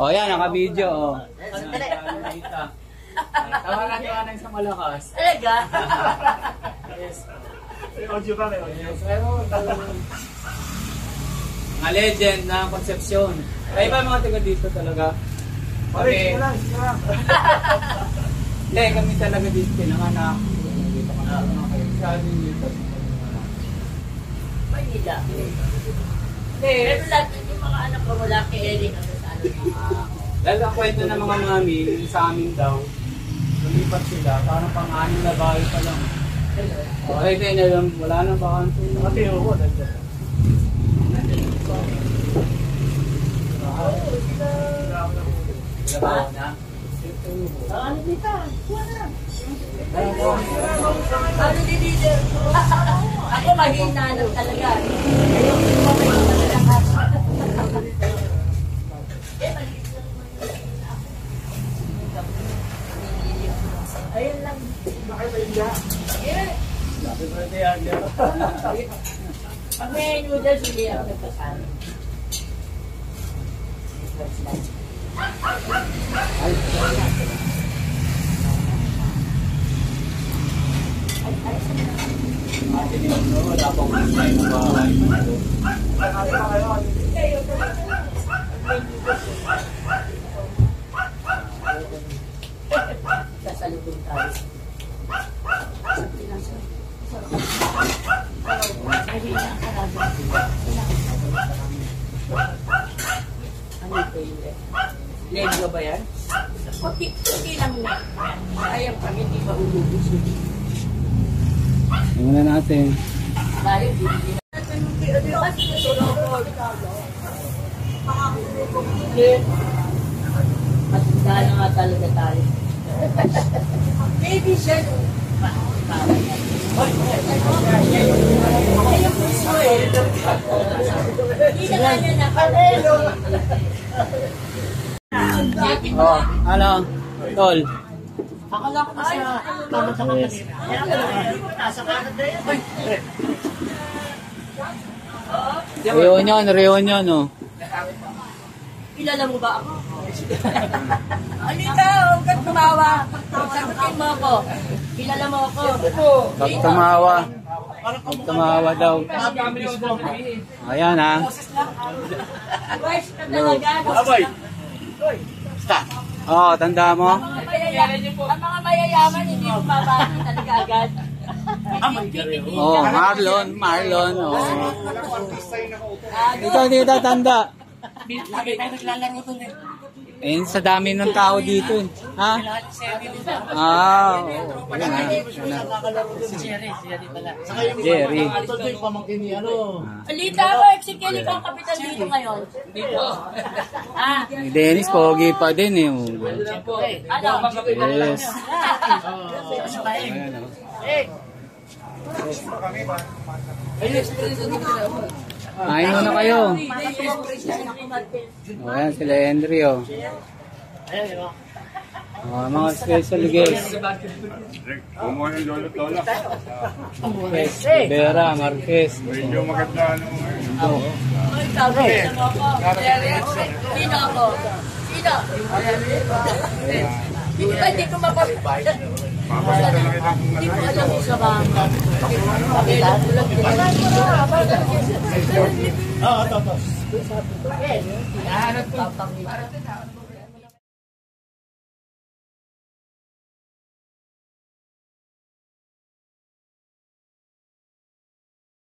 O yan, naka-video. O. Tawagan nyo ka ng sa malakas. Talaga? Yes. May audio ka, may audio. Mga legend na Concepcion. Ay ba mga taga dito talaga? Okay. Hindi, kami talaga dito pinanganak. Dito ka na. Kaya din dito. Manila. Pero lahat yung mga anak ko mula kay Eric ang saan. Dahil ang kwento ng mga mami, sa amin daw, lumipat sila, parang pang-anim na bahay pa lang. Okay, tayo na lang, wala nang bakanto. Nakatiyo ko, nandiyan. Labaw na. Ano dito? Kuha na. Ano di leader? Ako mahina lang talaga. Ayun, mahina talaga. Ayun lang. Happy birthday, Angel. Pag may noodles, hindi ako nagpasama. Wala pang masay na bahay. Sasalubong tayo. Ano ito yun? Lego ba yan? Okay lang na. Ayaw kami hindi maulubos yun. Tingnan natin. Tayo, hindi na. Matanda na nga talaga tayo. Maybe siya. Ayaw po siya eh. Hindi na nga niya nakalelo. Oh, ano? Tol. Akala ko kasi tama sa kanila. Nasa Canada yan. Reunion, oh. Kilala mo ba ako? Alika, huwag kang tumawa. Sagutin mo ako. Kilala mo ako. Huwag tumawa. Huwag tumawa daw. Ayan, ha. Guys, ka talaga. Abay! Oh, tanda mo? Ang mga mayayaman, hindi bumabati talaga agad. Oh, Marlon, oh. Dito, tanda. Lagi tayo naglalaro doon eh. Eh, sa dami ng tao dito, eh. Ha? Ah, oo. Ayan, ha. Si Jerry pala. Jerry. Alita mo, Executive ang kapitan dito ngayon. Dito. Ah, Si Dennis, pogi pa din, eh. Oh. ano? Yes. Ayan, Kain muna kayo. O, ayan, sila Henry, oh. Oh, mga special guests. Kumuha ng lolo-lola. Vera, Marquez. Medyo maganda ano ngayon. Sino ako? Sino? Hindi ko mapapagod. Mapapagod na kita kung Hindi ko alam sa mga kapitan. ito. Hinahanap ko.